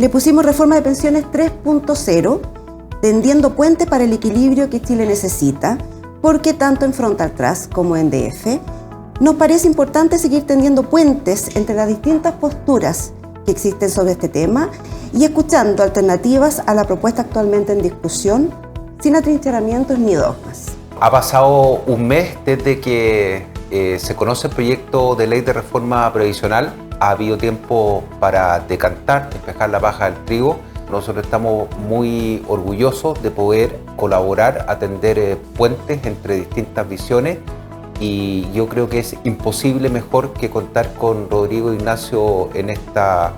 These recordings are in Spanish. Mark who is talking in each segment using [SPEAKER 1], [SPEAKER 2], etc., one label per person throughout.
[SPEAKER 1] Le pusimos reforma de pensiones 3.0, tendiendo puentes para el equilibrio que Chile necesita, porque tanto en Frontal Trust como en DF nos parece importante seguir tendiendo puentes entre las distintas posturas que existen sobre este tema y escuchando alternativas a la propuesta actualmente en discusión, sin atrincheramientos ni dogmas.
[SPEAKER 2] Ha pasado un mes desde que se conoce el proyecto de ley de reforma previsional. Ha habido tiempo para decantar, despejar la paja del trigo. Nosotros estamos muy orgullosos de poder colaborar, atender puentes entre distintas visiones, y yo creo que es imposible mejor que contar con Rodrigo Ignacio en esta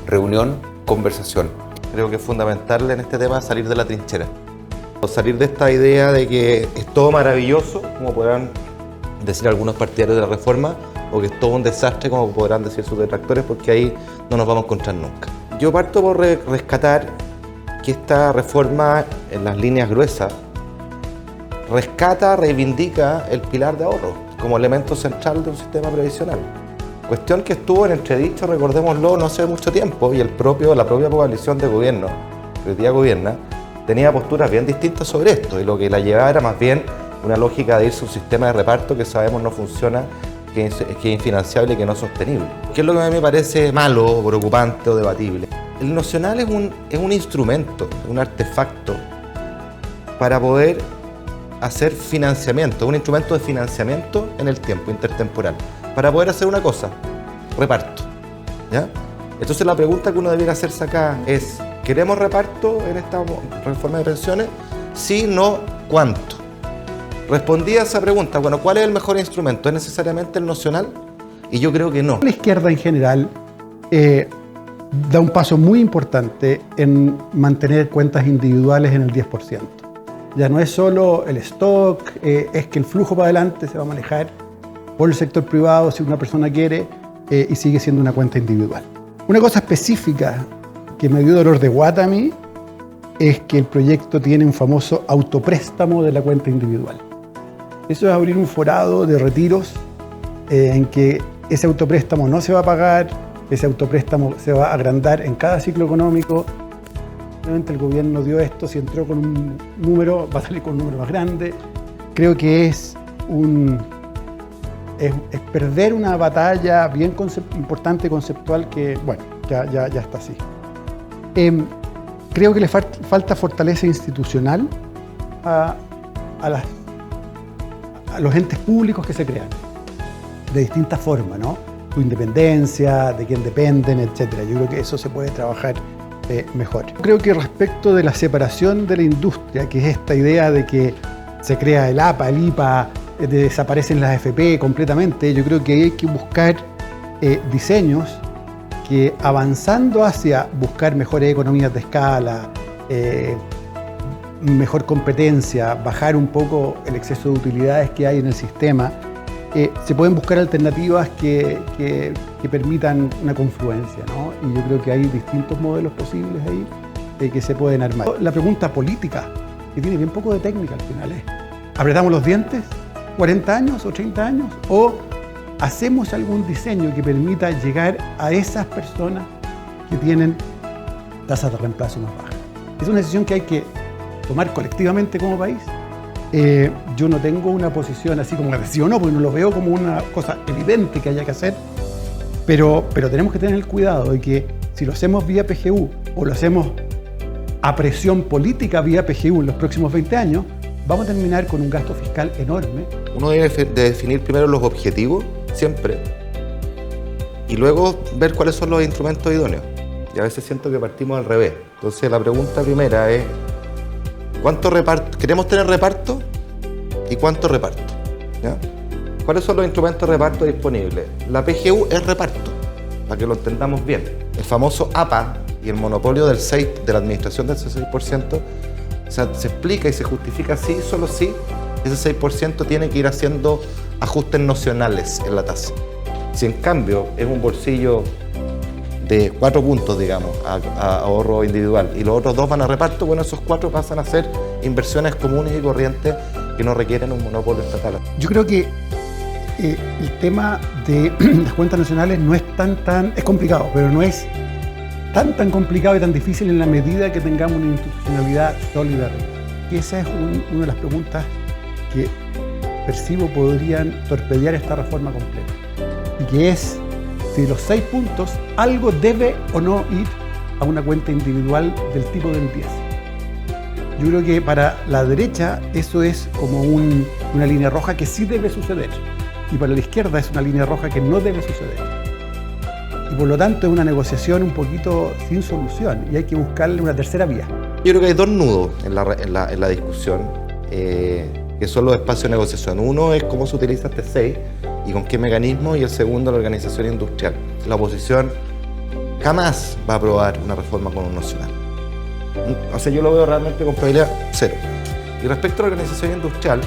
[SPEAKER 2] reunión, conversación.
[SPEAKER 3] Creo que es fundamental en este tema salir de la trinchera. Salir de esta idea de que es todo maravilloso, como podrán decir algunos partidarios de la reforma, o que es todo un desastre, como podrán decir sus detractores, porque ahí no nos vamos a encontrar nunca. Yo parto por rescatar que esta reforma, en las líneas gruesas, rescata, reivindica el pilar de ahorro como elemento central de un sistema previsional. Cuestión que estuvo en entredicho, recordémoslo, no hace mucho tiempo, y la propia coalición de gobierno, que hoy día gobierna, tenía posturas bien distintas sobre esto, y lo que la llevaba era más bien una lógica de irse a un sistema de reparto que sabemos no funciona, que es infinanciable y que no es sostenible. ¿Qué es lo que a mí me parece malo, preocupante o debatible? El nocional es un instrumento, un artefacto para poder hacer financiamiento, un instrumento de financiamiento en el tiempo intertemporal, para poder hacer una cosa, reparto, ¿ya? Entonces la pregunta que uno debiera hacerse acá es: ¿queremos reparto en esta reforma de pensiones? Sí, no, ¿cuánto? Respondí a esa pregunta, bueno, ¿cuál es el mejor instrumento? ¿Es necesariamente el nocional? Y yo creo que no.
[SPEAKER 4] La izquierda en general da un paso muy importante en mantener cuentas individuales en el 10%. Ya no es solo el stock, es que el flujo para adelante se va a manejar por el sector privado si una persona quiere, y sigue siendo una cuenta individual. Una cosa específica que me dio dolor de guata a mí es que el proyecto tiene un famoso autopréstamo de la cuenta individual. Eso es abrir un forado de retiros en que ese autopréstamo no se va a pagar, ese autopréstamo se va a agrandar en cada ciclo económico. Obviamente el gobierno dio esto, si entró con un número, va a salir con un número más grande. Creo que es perder una batalla bien importante conceptual que, bueno, ya está así. Creo que le falta fortaleza institucional a los entes públicos que se crean, de distintas formas, ¿no? Su independencia, de quién dependen, etc. Yo creo que eso se puede trabajar mejor. Creo que respecto de la separación de la industria, que es esta idea de que se crea el APA, el IPA, desaparecen las AFP completamente, yo creo que hay que buscar diseños que, avanzando hacia buscar mejores economías de escala, mejor competencia, bajar un poco el exceso de utilidades que hay en el sistema, se pueden buscar alternativas que permitan una confluencia, ¿no? Y yo creo que hay distintos modelos posibles ahí que se pueden armar. La pregunta política, que tiene bien poco de técnica al final, es: ¿apretamos los dientes 40 años o 30 años? ¿O hacemos algún diseño que permita llegar a esas personas que tienen tasas de reemplazo más bajas? Es una decisión que hay que tomar colectivamente como país. Yo no tengo una posición así como que sí o no, porque no lo veo como una cosa evidente que haya que hacer, pero tenemos que tener el cuidado de que si lo hacemos vía PGU o lo hacemos a presión política vía PGU en los próximos 20 años, vamos a terminar con un gasto fiscal enorme.
[SPEAKER 3] Uno debe definir primero los objetivos, siempre, y luego ver cuáles son los instrumentos idóneos. Y a veces siento que partimos al revés. Entonces la pregunta primera es: ¿cuánto reparto? ¿Queremos tener reparto? ¿Y cuánto reparto? ¿Ya? ¿Cuáles son los instrumentos de reparto disponibles? La PGU es reparto, para que lo entendamos bien. El famoso APA y el monopolio de la administración del 6%, o sea, se explica y se justifica sí, solo sí, ese 6% tiene que ir haciendo ajustes nocionales en la tasa. Si en cambio es un bolsillo de 4 puntos, digamos, a ahorro individual, y los otros 2 van a reparto, bueno, esos 4 pasan a ser inversiones comunes y corrientes que no requieren un monopolio estatal.
[SPEAKER 4] Yo creo que el tema de las cuentas nacionales no es es complicado, pero no es tan complicado y tan difícil en la medida que tengamos una institucionalidad sólida. Y esa es una de las preguntas que percibo podrían torpedear esta reforma completa. Y que es si de los 6 puntos algo debe o no ir a una cuenta individual del tipo del 10. Yo creo que para la derecha eso es como una línea roja que sí debe suceder. Y para la izquierda es una línea roja que no debe suceder. Y por lo tanto es una negociación un poquito sin solución y hay que buscarle una tercera vía.
[SPEAKER 3] Yo creo que hay dos nudos en la discusión, que son los espacios de negociación. Uno es cómo se utiliza este 6 y con qué mecanismo, y el segundo, la organización industrial. La oposición jamás va a aprobar una reforma constitucional. O sea, yo lo veo realmente con probabilidad cero. Y respecto a la organización industrial,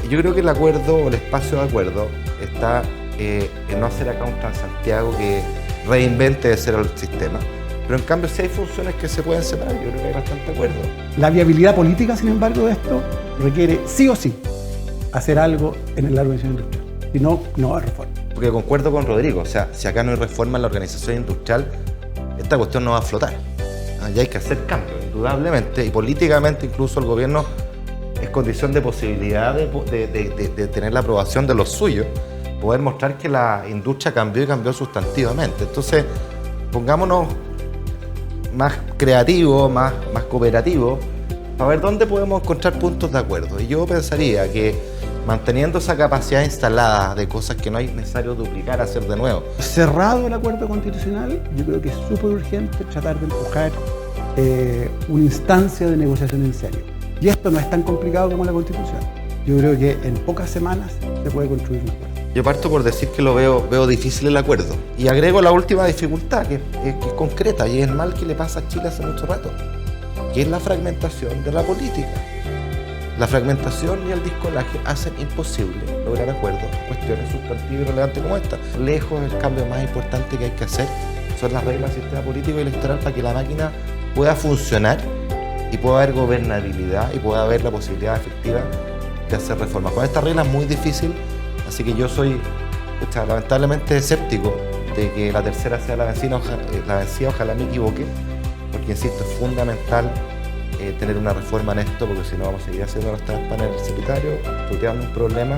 [SPEAKER 3] yo creo que el acuerdo o el espacio de acuerdo está en no hacer acá un Transantiago que reinvente de cero el sistema. Pero en cambio, si hay funciones que se pueden separar, yo creo que hay bastante acuerdo.
[SPEAKER 4] La viabilidad política, sin embargo, de esto requiere sí o sí hacer algo en la organización industrial. Si no, no hay reforma.
[SPEAKER 3] Porque concuerdo con Rodrigo, o sea, si acá no hay reforma en la organización industrial, esta cuestión no va a flotar. Ya hay que hacer cambios, indudablemente, y políticamente incluso el gobierno es condición de posibilidad de tener la aprobación de los suyos, poder mostrar que la industria cambió y cambió sustantivamente. Entonces, pongámonos más creativos, más cooperativos, para ver dónde podemos encontrar puntos de acuerdo. Y yo pensaría que manteniendo esa capacidad instalada de cosas que no es necesario duplicar, hacer de nuevo.
[SPEAKER 4] Cerrado el acuerdo constitucional, yo creo que es súper urgente tratar de empujar una instancia de negociación en serio. Y esto no es tan complicado como la Constitución. Yo creo que en pocas semanas se puede construir un acuerdo.
[SPEAKER 3] Yo parto por decir que lo veo difícil el acuerdo. Y agrego la última dificultad, que es concreta, y es el mal que le pasa a Chile hace mucho rato, que es la fragmentación de la política. La fragmentación y el discolaje hacen imposible lograr acuerdos en cuestiones sustantivas y relevantes como esta. Lejos, el cambio más importante que hay que hacer son las reglas del sistema político y electoral para que la máquina pueda funcionar y pueda haber gobernabilidad y pueda haber la posibilidad efectiva de hacer reformas. Con estas reglas es muy difícil, así que yo soy lamentablemente escéptico de que la tercera sea la vencida, ojalá me equivoque, porque insisto, es fundamental tener una reforma en esto, porque si no vamos a seguir haciendo los paneles secretarios, tuteando un problema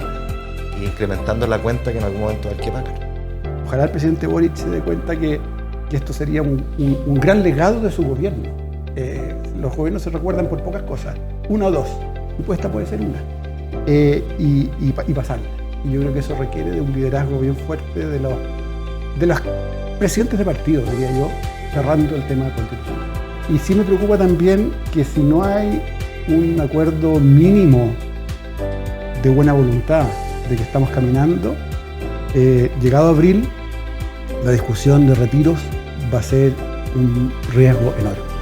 [SPEAKER 3] e incrementando la cuenta que en algún momento hay que pagar.
[SPEAKER 4] Ojalá el presidente Boric se dé cuenta que esto sería un gran legado de su gobierno. Los gobiernos se recuerdan por pocas cosas, una o dos, y esta puede ser una, y pasarla. Y yo creo que eso requiere de un liderazgo bien fuerte de los presidentes de partidos, diría yo, cerrando el tema constitucional. Y sí me preocupa también que si no hay un acuerdo mínimo de buena voluntad de que estamos caminando, llegado abril, la discusión de retiros va a ser un riesgo enorme.